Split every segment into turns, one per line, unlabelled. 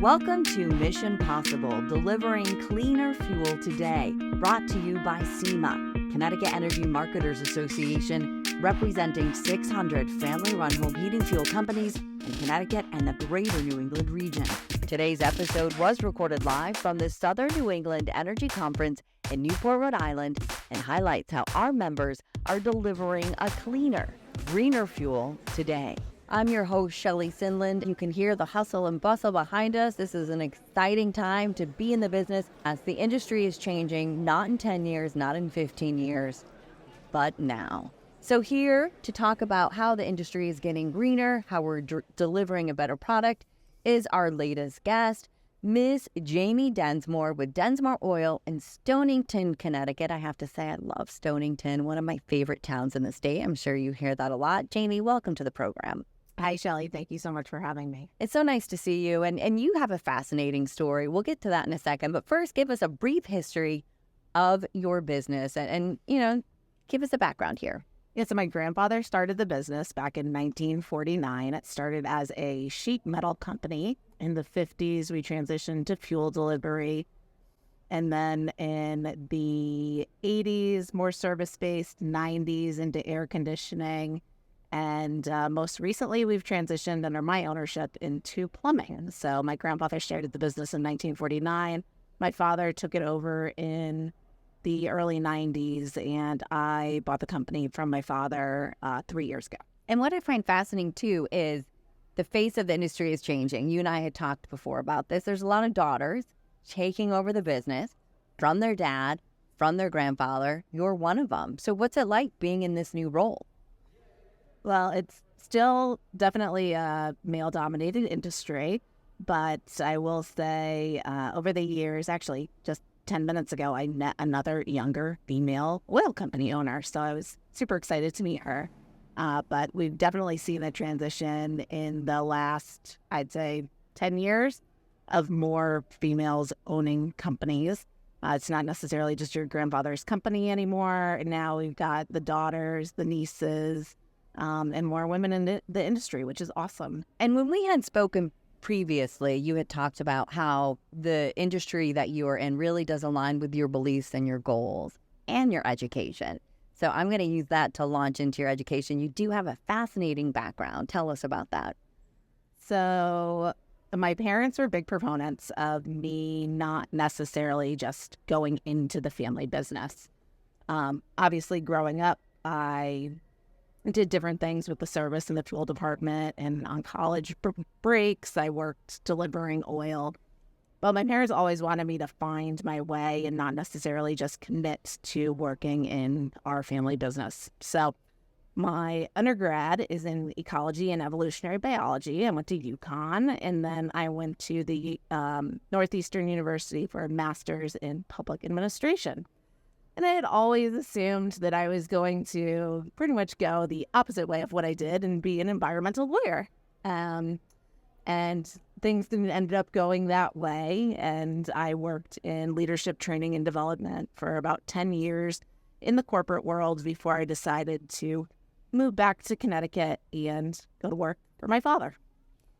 Welcome to Mission Possible, delivering cleaner fuel today, brought to you by CEMA, Connecticut Energy Marketers Association, representing 600 family-run home heating fuel companies in Connecticut and the greater New England region. Today's episode was recorded live from the Southern New England Energy Conference in Newport, Rhode Island, and highlights how our members are delivering a cleaner, greener fuel today. I'm your host, Shelly Sindland. You can hear the hustle and bustle behind us. This is an exciting time to be in the business as the industry is changing, not in 10 years, not in 15 years, but now. So here to talk about how the industry is getting greener, how we're delivering a better product, is our latest guest, Ms. Jamie Densmore with Densmore Oil in Stonington, Connecticut. I have to say, I love Stonington, one of my favorite towns in the state. I'm sure you hear that a lot. Jamie, welcome to the program.
Hi, Shelly. Thank you so much for having me.
It's so nice to see you, and you have a fascinating story. We'll get to that in a second, but first, give us a brief history of your business and give us a background here.
Yeah, so my grandfather started the business back in 1949. It started as a sheet metal company. In the 50s, we transitioned to fuel delivery. And then in the 80s, more service-based, 90s into air conditioning. And most recently, we've transitioned under my ownership into plumbing. So my grandfather started the business in 1949. My father took it over in the early 90s, and I bought the company from my father 3 years ago.
And what I find fascinating, too, is the face of the industry is changing. You and I had talked before about this. There's a lot of daughters taking over the business from their dad, from their grandfather. You're one of them. So what's it like being in this new role?
Well, it's still definitely a male-dominated industry, but I will say over the years, actually just 10 minutes ago, I met another younger female oil company owner, so I was super excited to meet her. But we've definitely seen a transition in the last, I'd say, 10 years of more females owning companies. It's not necessarily just your grandfather's company anymore. Now we've got the daughters, the nieces, and more women in the industry, which is awesome.
And when we had spoken previously, you had talked about how the industry that you are in really does align with your beliefs and your goals and your education. So I'm going to use that to launch into your education. You do have a fascinating background. Tell us about that.
So my parents were big proponents of me not necessarily just going into the family business. Obviously, growing up, I did different things with the service in the fuel department, and on college breaks, I worked delivering oil. But my parents always wanted me to find my way and not necessarily just commit to working in our family business. So my undergrad is in ecology and evolutionary biology. I went to UConn, and then I went to the Northeastern University for a master's in public administration. And I had always assumed that I was going to pretty much go the opposite way of what I did and be an environmental lawyer. And things didn't end up going that way. And I worked in leadership training and development for about 10 years in the corporate world before I decided to move back to Connecticut and go to work for my father.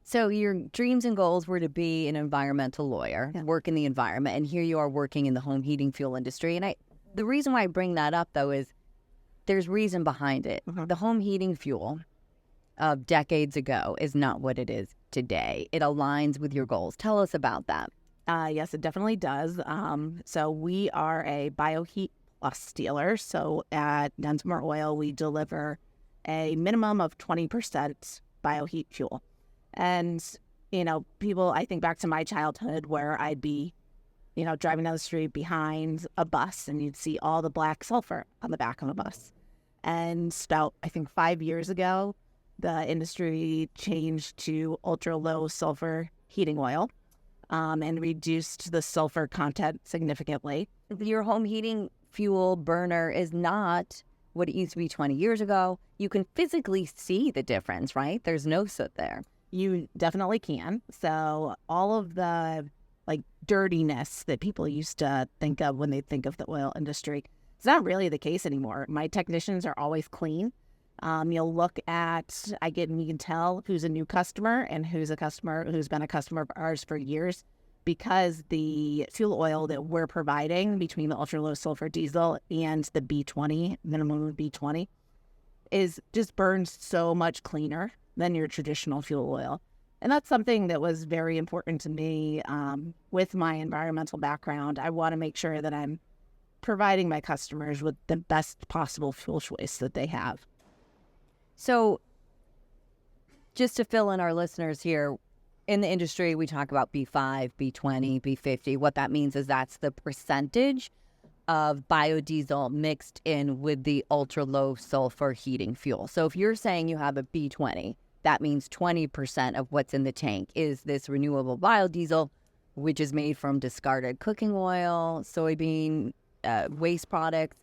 So your dreams and goals were to be an environmental lawyer, work in the environment, and here you are working in the home heating fuel industry. And the reason why I bring that up, though, is there's reason behind it. The home heating fuel of decades ago is not what it is today. It aligns with your goals. Tell us about that.
Yes, it definitely does. So we are a BioHeat Plus dealer. So at Densmore Oil, we deliver a minimum of 20% BioHeat fuel. And, people, I think back to my childhood where I'd be driving down the street behind a bus and you'd see all the black sulfur on the back of a bus. And about, I think 5 years ago, the industry changed to ultra low sulfur heating oil and reduced the sulfur content significantly.
Your home heating fuel burner is not what it used to be 20 years ago. You can physically see the difference, right? There's no soot there.
You definitely can. So all of the dirtiness that people used to think of when they think of the oil industry, it's not really the case anymore. My technicians are always clean. You'll look at, you can tell who's a new customer and who's a customer who's been a customer of ours for years, because the fuel oil that we're providing between the ultra low sulfur diesel and the B20, minimum B20, is just burns so much cleaner than your traditional fuel oil. And that's something that was very important to me with my environmental background. I want to make sure that I'm providing my customers with the best possible fuel choice that they have.
So just to fill in our listeners here, in the industry, we talk about B5, B20, B50. What that means is that's the percentage of biodiesel mixed in with the ultra low sulfur heating fuel. So if you're saying you have a B20, that means 20% of what's in the tank is this renewable biodiesel, which is made from discarded cooking oil, soybean, waste products,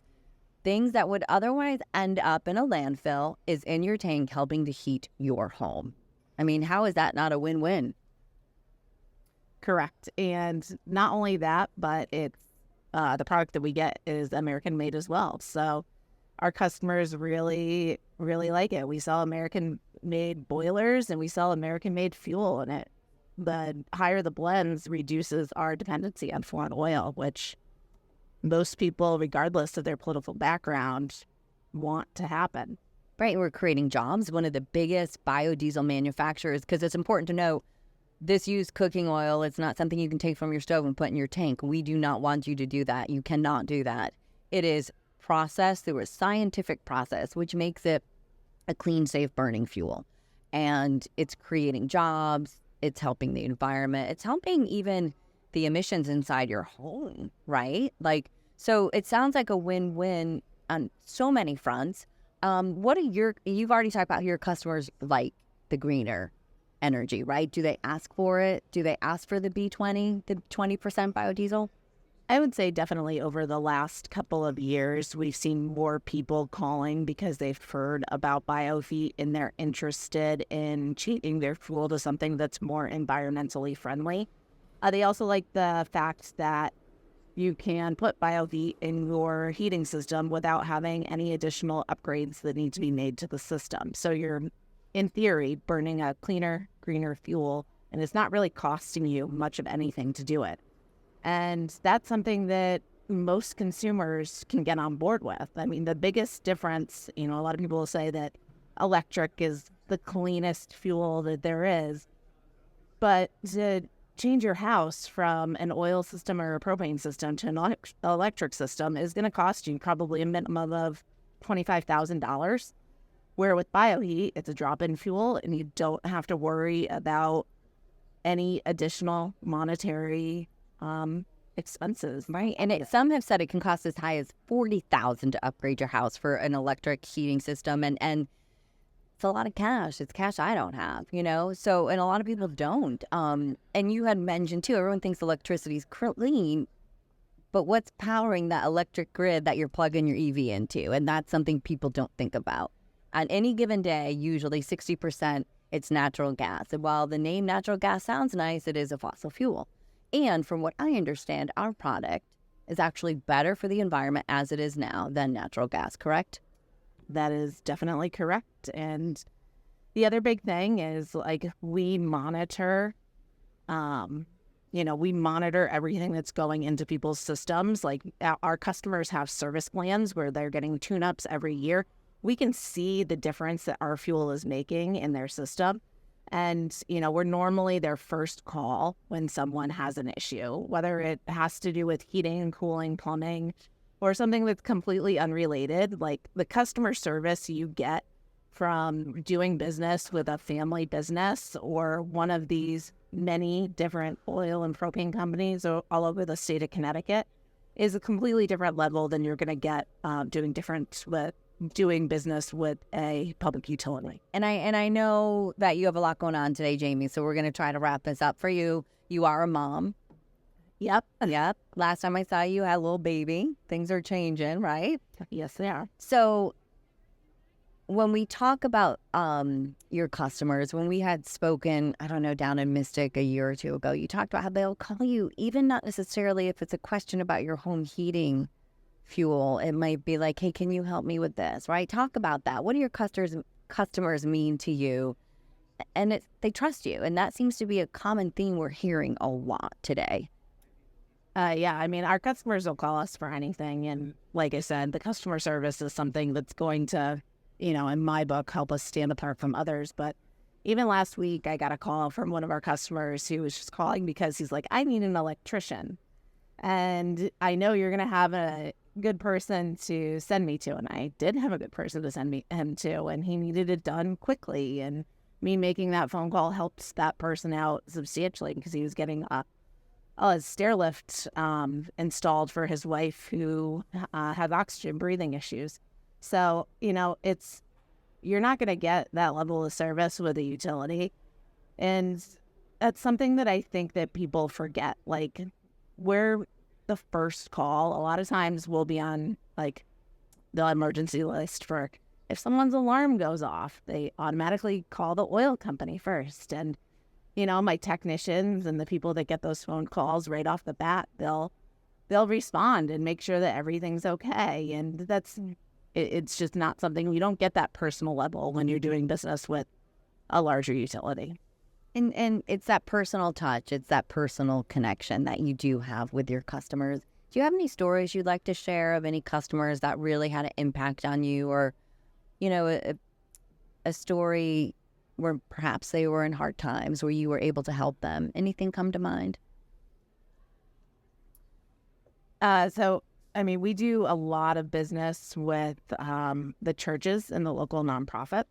things that would otherwise end up in a landfill is in your tank helping to heat your home. I mean, how is that not a win-win?
Correct. And not only that, but it's the product that we get is American made as well. So our customers really, really like it. We sell American made boilers and we sell American made fuel, and the higher the blends reduces our dependency on foreign oil, which most people, regardless of their political background, want to happen.
Right. We're creating jobs. One of the biggest biodiesel manufacturers, because it's important to know, this used cooking oil, it's not something you can take from your stove and put in your tank. We do not want you to do that. You cannot do that. It is processed through a scientific process, which makes it a clean, safe burning fuel. And it's creating jobs. It's helping the environment. It's helping even the emissions inside your home, right? Like, so it sounds like a win-win on so many fronts. What are you've already talked about your customers like the greener energy, right? Do they ask for it? Do they ask for the B20, the 20% biodiesel?
I would say definitely over the last couple of years, we've seen more people calling because they've heard about bioheat and they're interested in changing their fuel to something that's more environmentally friendly. They also like the fact that you can put bioheat in your heating system without having any additional upgrades that need to be made to the system. So you're, in theory, burning a cleaner, greener fuel, and it's not really costing you much of anything to do it. And that's something that most consumers can get on board with. I mean, the biggest difference, a lot of people will say that electric is the cleanest fuel that there is, but to change your house from an oil system or a propane system to an electric system is going to cost you probably a minimum of $25,000. Where with bioheat, it's a drop-in fuel and you don't have to worry about any additional monetary expenses.
Right. And some have said it can cost as high as $40,000 to upgrade your house for an electric heating system. And it's a lot of cash. It's cash I don't have, So, and a lot of people don't. And you had mentioned too, everyone thinks electricity is clean, but what's powering that electric grid that you're plugging your EV into? And that's something people don't think about. On any given day, usually 60%, it's natural gas. And while the name natural gas sounds nice, it is a fossil fuel. And from what I understand, our product is actually better for the environment as it is now than natural gas, correct?
That is definitely correct. And the other big thing is we monitor, we monitor everything that's going into people's systems. Like our customers have service plans where they're getting tune-ups every year. We can see the difference that our fuel is making in their system. And, we're normally their first call when someone has an issue, whether it has to do with heating and cooling, plumbing, or something that's completely unrelated. Like the customer service you get from doing business with a family business or one of these many different oil and propane companies all over the state of Connecticut is a completely different level than you're going to get doing business with a public utility.
And I know that you have a lot going on today, Jamie, so we're going to try to wrap this up for you. You are a mom.
Yep.
Last time I saw you, you had a little baby. Things are changing, right?
Yes, they are.
So when we talk about your customers, when we had spoken, I don't know, down in Mystic a year or two ago, you talked about how they'll call you, even not necessarily if it's a question about your home heating fuel, it might be like, hey, can you help me with this, right? Talk about that. What do your customers mean to you? And they trust you. And that seems to be a common theme we're hearing a lot today.
Yeah, I mean, our customers will call us for anything. And like I said, the customer service is something that's going to, in my book, help us stand apart from others. But even last week, I got a call from one of our customers who was just calling because he's like, I need an electrician. And I know you're going to have a good person to send me to. And I did have a good person to send him to. And he needed it done quickly. And me making that phone call helped that person out substantially because he was getting a stair lift installed for his wife who has oxygen breathing issues. So, you're not going to get that level of service with a utility. And that's something that I think that people forget. Like, we're the first call. A lot of times we'll be on, like, the emergency list for if someone's alarm goes off, they automatically call the oil company first. And, my technicians and the people that get those phone calls right off the bat, they'll respond and make sure that everything's okay. And it's just not something, you don't get that personal level when you're doing business with a larger utility.
And it's that personal touch, it's that personal connection that you do have with your customers. Do you have any stories you'd like to share of any customers that really had an impact on you, or, a story where perhaps they were in hard times where you were able to help them? Anything come to mind?
We do a lot of business with the churches and the local nonprofits.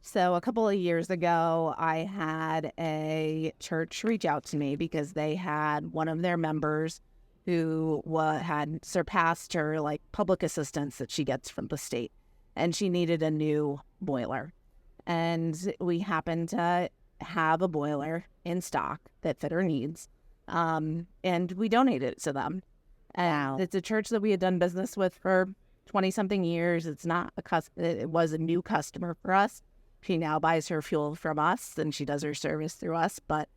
So a couple of years ago, I had a church reach out to me because they had one of their members who had surpassed her public assistance that she gets from the state, and she needed a new boiler. And we happened to have a boiler in stock that fit her needs, and we donated it to them.
Wow.
And it's a church that we had done business with for 20-something years. It was a new customer for us. She now buys her fuel from us, and she does her service through us. But,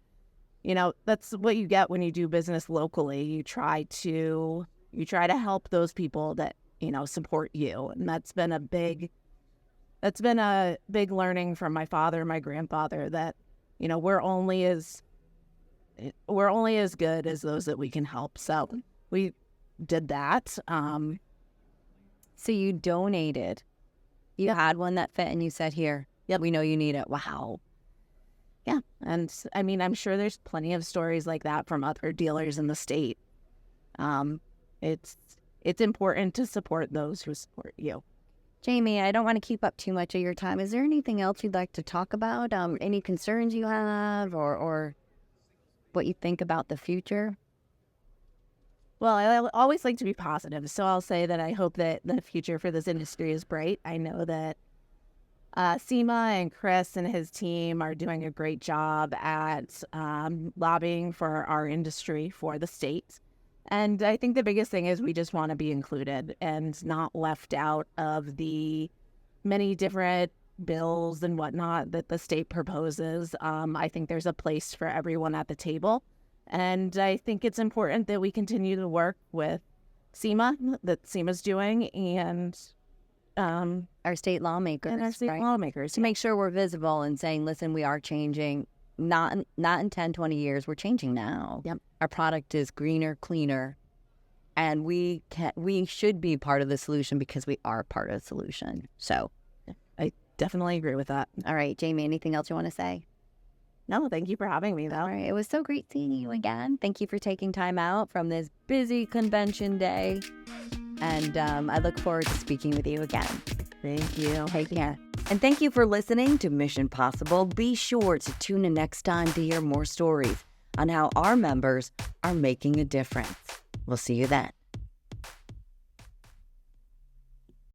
that's what you get when you do business locally. You try to help those people that, support you. And that's been a big learning from my father and my grandfather that, we're only as good as those that we can help. So we did that.
So you donated. You had one that fit, and you said, here, yep, we know you need it. Wow.
Yeah. And I'm sure there's plenty of stories like that from other dealers in the state. It's important to support those who support you.
Jamie, I don't want to keep up too much of your time. Is there anything else you'd like to talk about? Any concerns you have, or what you think about the future?
Well, I always like to be positive, so I'll say that I hope that the future for this industry is bright. I know that CEMA and Chris and his team are doing a great job at lobbying for our industry for the state. And I think the biggest thing is we just want to be included and not left out of the many different bills and whatnot that the state proposes. I think there's a place for everyone at the table. And I think it's important that we continue to work with CEMA, that CEMA's doing, and
our state lawmakers.
Lawmakers
to make sure we're visible and saying, listen, we are changing. Not in 10, 20 years. We're changing now.
Yep.
Our product is greener, cleaner, and we should be part of the solution because we are part of the solution. So
I definitely agree with that.
All right, Jamie, anything else you want to say?
No, thank you for having me, though.
All right, it was so great seeing you again. Thank you for taking time out from this busy convention day. And I look forward to speaking with you again.
Thank you.
Take care. And thank you for listening to Mission Possible. Be sure to tune in next time to hear more stories on how our members are making a difference. We'll see you then.